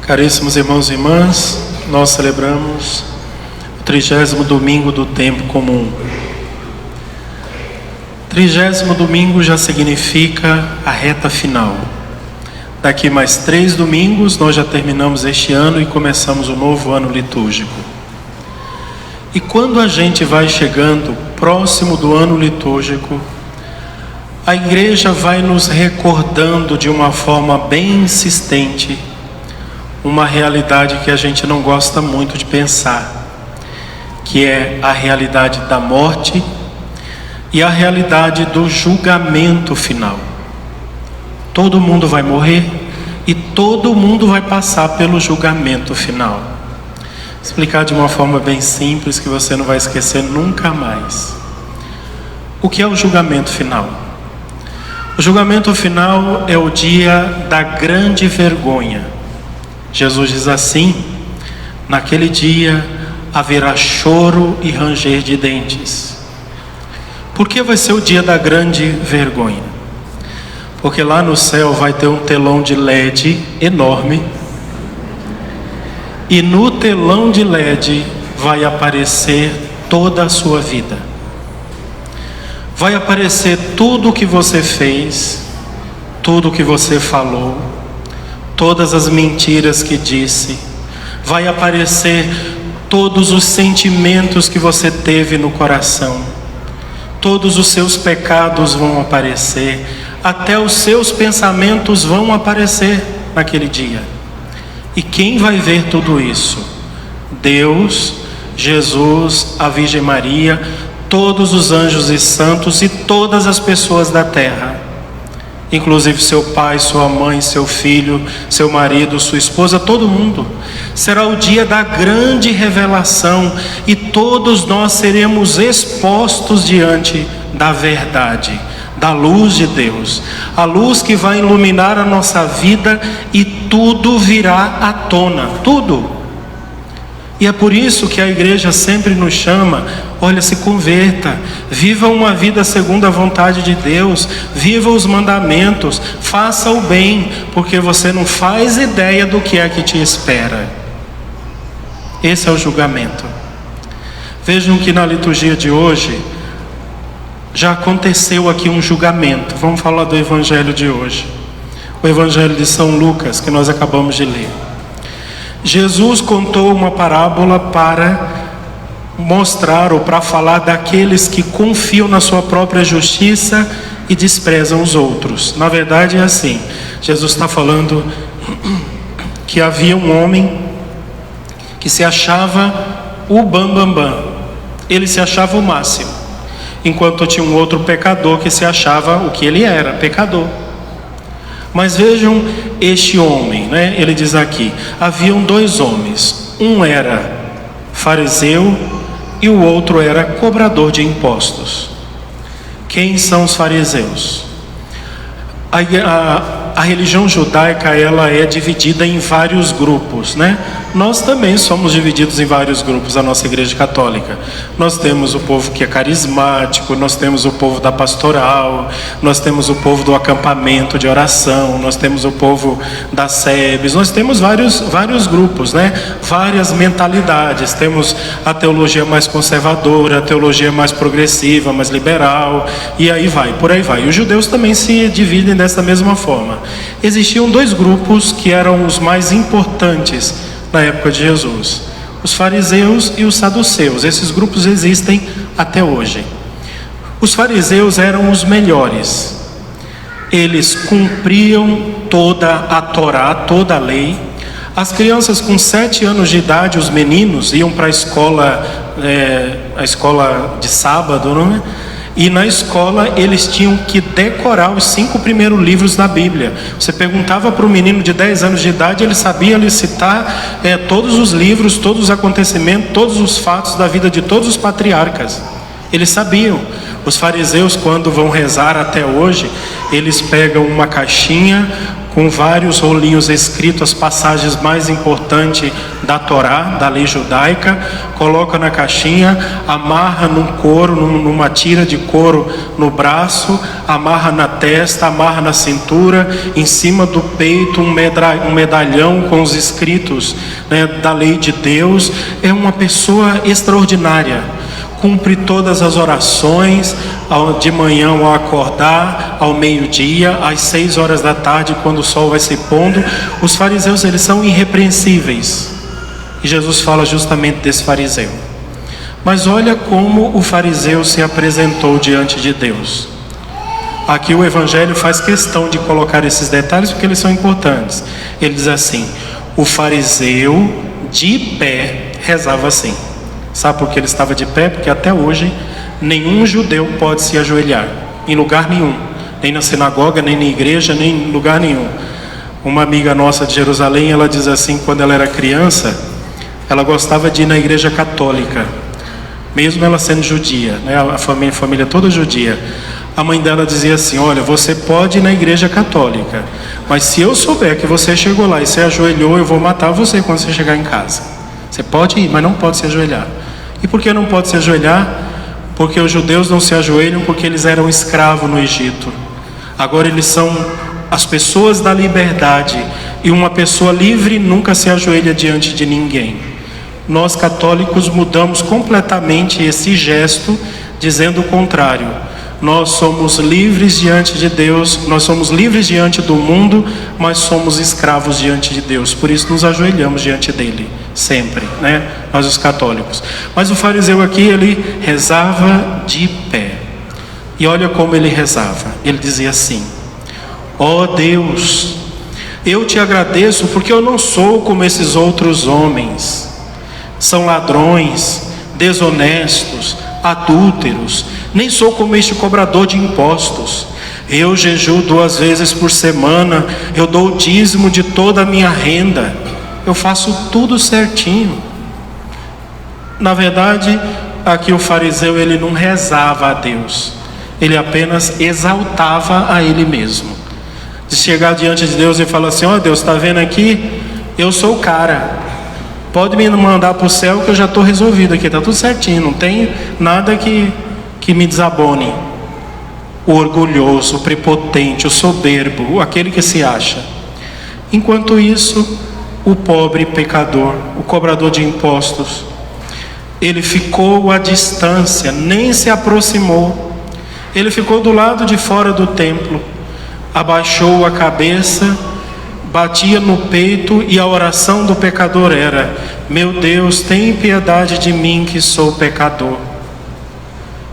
Caríssimos irmãos e irmãs, nós celebramos o 30º domingo do tempo comum. 30º domingo já significa a reta final. Daqui mais 3 domingos nós já terminamos este ano e começamos o novo ano litúrgico. E quando a gente vai chegando próximo do ano litúrgico, a igreja vai nos recordando de uma forma bem insistente uma realidade que a gente não gosta muito de pensar, que é a realidade da morte e a realidade do julgamento final. Todo mundo vai morrer e todo mundo vai passar pelo julgamento final. Vou explicar de uma forma bem simples que você não vai esquecer nunca mais. O que é o julgamento final? O julgamento final é o dia da grande vergonha. Jesus diz assim: naquele dia haverá choro e ranger de dentes. Por que vai ser o dia da grande vergonha? Porque lá no céu vai ter um telão de LED enorme, e no telão de LED vai aparecer toda a sua vida. Vai aparecer tudo o que você fez, tudo o que você falou, todas as mentiras que disse. Vai aparecer todos os sentimentos que você teve no coração. Todos os seus pecados vão aparecer. Até os seus pensamentos vão aparecer naquele dia. E quem vai ver tudo isso? Deus, Jesus, a Virgem Maria, todos os anjos e santos e todas as pessoas da terra. Inclusive seu pai, sua mãe, seu filho, seu marido, sua esposa, todo mundo. Será o dia da grande revelação e todos nós seremos expostos diante da verdade, da luz de Deus. A luz que vai iluminar a nossa vida e tudo virá à tona, tudo. E é por isso que a igreja sempre nos chama: olha, se converta, viva uma vida segundo a vontade de Deus, viva os mandamentos, faça o bem, porque você não faz ideia do que é que te espera. Esse é o julgamento. Vejam que na liturgia de hoje já aconteceu aqui um julgamento. Vamos falar do evangelho de hoje, o evangelho de São Lucas, que nós acabamos de ler. Jesus contou uma parábola para mostrar ou para falar daqueles que confiam na sua própria justiça e desprezam os outros. Na verdade é assim: Jesus está falando que havia um homem que se achava o bambambam, ele se achava o máximo, enquanto tinha um outro pecador que se achava o que ele era, pecador. Mas vejam este homem, né? Ele diz aqui: haviam 2 homens, um era fariseu e o outro era cobrador de impostos. Quem são os fariseus? A religião judaica, ela é dividida em vários grupos, né? Nós também somos divididos em vários grupos, a nossa igreja católica. Nós temos o povo que é carismático, nós temos o povo da pastoral, nós temos o povo do acampamento de oração, nós temos o povo das SEBs, nós temos vários grupos, né? Várias mentalidades. Temos a teologia mais conservadora, a teologia mais progressiva, mais liberal, e aí vai, por aí vai. E os judeus também se dividem dessa mesma forma. Existiam 2 grupos que eram os mais importantes na época de Jesus: os fariseus e os saduceus. Esses grupos existem até hoje. Os fariseus eram os melhores. Eles cumpriam toda a Torá, toda a lei. As crianças com 7 anos de idade, os meninos, iam para a escola de sábado, não é? E na escola eles tinham que decorar os 5 primeiros livros da Bíblia. Você perguntava para um menino de 10 anos de idade, ele sabia citar todos os livros, todos os acontecimentos, todos os fatos da vida de todos os patriarcas. Eles sabiam. Os fariseus, quando vão rezar até hoje, eles pegam uma caixinha com vários rolinhos escritos as passagens mais importantes da Torá, da lei judaica, coloca na caixinha, amarra num couro, numa tira de couro no braço, amarra na testa, amarra na cintura, em cima do peito um medalhão com os escritos, né, da lei de Deus. É uma pessoa extraordinária. Cumpre todas as orações, de manhã ao acordar, ao meio-dia, às 6 horas da tarde, quando o sol vai se pondo. Os fariseus, eles são irrepreensíveis. E Jesus fala justamente desse fariseu. Mas olha como o fariseu se apresentou diante de Deus. Aqui o Evangelho faz questão de colocar esses detalhes porque eles são importantes. Ele diz assim: o fariseu de pé rezava assim. Sabe por que ele estava de pé? Porque até hoje nenhum judeu pode se ajoelhar em lugar nenhum, nem na sinagoga, nem na igreja, nem em lugar nenhum. Uma amiga nossa de Jerusalém, ela diz assim, quando ela era criança, ela gostava de ir na igreja católica, mesmo ela sendo judia, né? A família toda judia. A mãe dela dizia assim: olha, você pode ir na igreja católica, mas se eu souber que você chegou lá e se ajoelhou, eu vou matar você quando você chegar em casa. Você pode ir, mas não pode se ajoelhar. E por que não pode se ajoelhar? Porque os judeus não se ajoelham porque eles eram escravos no Egito. Agora eles são as pessoas da liberdade, e uma pessoa livre nunca se ajoelha diante de ninguém. Nós católicos mudamos completamente esse gesto, dizendo o contrário. Nós somos livres diante de Deus, nós somos livres diante do mundo, mas somos escravos diante de Deus. Por isso nos ajoelhamos diante dele, sempre, né? Nós os católicos. Mas o fariseu aqui, ele rezava de pé. E olha como ele rezava. Ele dizia assim: ó Deus, eu te agradeço porque eu não sou como esses outros homens. São ladrões, desonestos, adúlteros, nem sou como este cobrador de impostos. Eu jejuo 2 vezes por semana, eu dou o dízimo de toda a minha renda, eu faço tudo certinho. Na verdade, aqui o fariseu, ele não rezava a Deus, ele apenas exaltava a ele mesmo. De chegar diante de Deus e falar assim: ó Deus, está vendo aqui? Eu sou o cara, pode me mandar para o céu que eu já estou resolvido aqui, está tudo certinho, não tem nada que me desabone. O orgulhoso, o prepotente, o soberbo, aquele que se acha. Enquanto isso, o pobre pecador, o cobrador de impostos, ele ficou à distância, nem se aproximou. Ele ficou do lado de fora do templo, abaixou a cabeça, batia no peito, e a oração do pecador era: meu Deus, tem piedade de mim que sou pecador.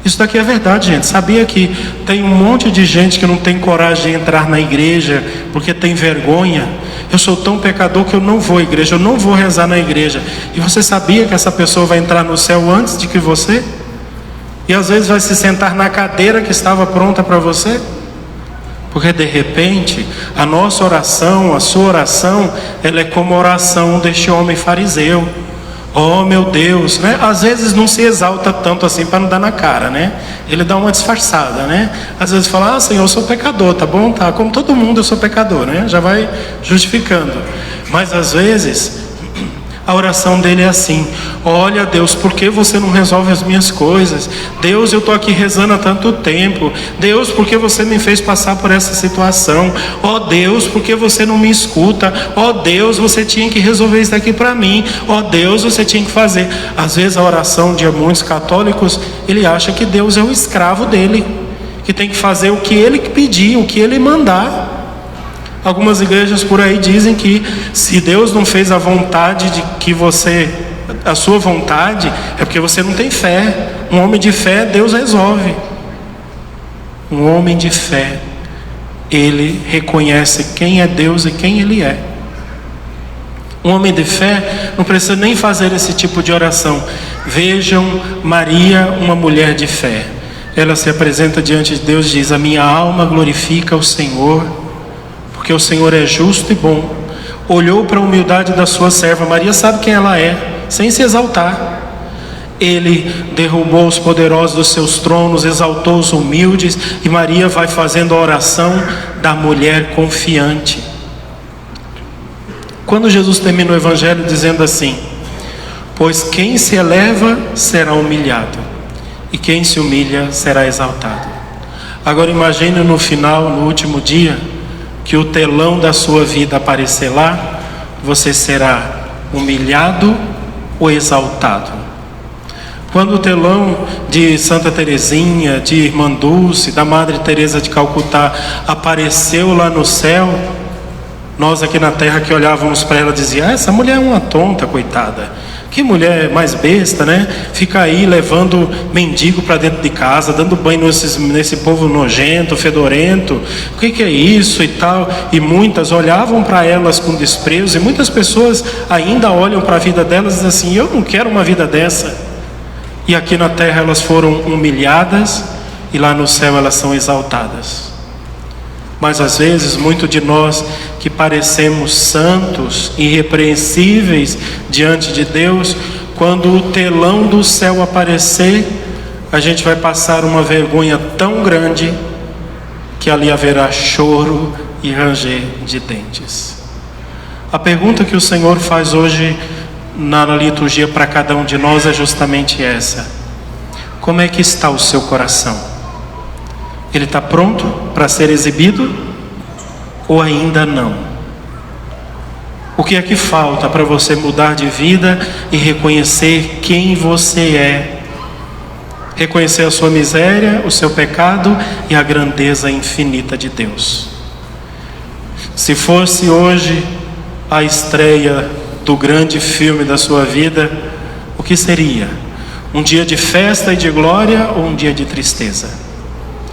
Isso daqui é verdade, gente. Sabia que tem um monte de gente que não tem coragem de entrar na igreja porque tem vergonha? Eu sou tão pecador que eu não vou à igreja, eu não vou rezar na igreja. E você sabia que essa pessoa vai entrar no céu antes de que você? E às vezes vai se sentar na cadeira que estava pronta para você? Porque de repente a nossa oração, a sua oração, ela é como a oração deste homem fariseu. Oh meu Deus, né? Às vezes não se exalta tanto assim para não dar na cara, né? Ele dá uma disfarçada, né? Às vezes fala: ah Senhor, eu sou pecador, tá bom? Tá, como todo mundo eu sou pecador, né? Já vai justificando. Mas às vezes a oração dele é assim: olha Deus, por que você não resolve as minhas coisas? Deus, eu estou aqui rezando há tanto tempo. Deus, por que você me fez passar por essa situação? Ó Deus, por que você não me escuta? Ó Deus, você tinha que resolver isso aqui para mim. Ó Deus, você tinha que fazer. Às vezes a oração de muitos católicos, ele acha que Deus é o escravo dele, que tem que fazer o que ele pedir, o que ele mandar. Algumas igrejas por aí dizem que se Deus não fez a vontade de que você, a sua vontade, é porque você não tem fé. Um homem de fé, Deus resolve. Um homem de fé, ele reconhece quem é Deus e quem ele é. Um homem de fé não precisa nem fazer esse tipo de oração. Vejam Maria, uma mulher de fé. Ela se apresenta diante de Deus e diz: a minha alma glorifica o Senhor, porque o Senhor é justo e bom. Olhou para a humildade da sua serva. Maria sabe quem ela é, sem se exaltar. Ele derrubou os poderosos dos seus tronos, exaltou os humildes. E Maria vai fazendo a oração da mulher confiante. quando Jesus termina o Evangelho dizendo assim: pois quem se eleva será humilhado, e quem se humilha será exaltado. Agora imagine no final, no último dia, que o telão da sua vida aparecer lá, você será humilhado ou exaltado? Quando o telão de Santa Teresinha, de Irmã Dulce, da Madre Teresa de Calcutá apareceu lá no céu, nós aqui na terra que olhávamos para ela dizia: essa mulher é uma tonta, coitada. Que mulher mais besta, né? Fica aí levando mendigo para dentro de casa, dando banho nesse povo nojento, fedorento. O que é isso e tal? E muitas olhavam para elas com desprezo, e muitas pessoas ainda olham para a vida delas e dizem assim: eu não quero uma vida dessa. E aqui na terra elas foram humilhadas, e lá no céu elas são exaltadas. Mas às vezes, muito de nós que parecemos santos, irrepreensíveis diante de Deus, quando o telão do céu aparecer, a gente vai passar uma vergonha tão grande que ali haverá choro e ranger de dentes. A pergunta que o Senhor faz hoje na liturgia para cada um de nós é justamente essa: como é que está o seu coração? Ele está pronto para ser exibido ou ainda não? O que é que falta para você mudar de vida e reconhecer quem você é? Reconhecer a sua miséria, o seu pecado e a grandeza infinita de Deus. Se fosse hoje a estreia do grande filme da sua vida, o que seria? Um dia de festa e de glória ou um dia de tristeza?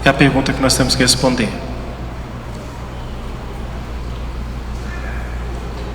É a pergunta que nós temos que responder.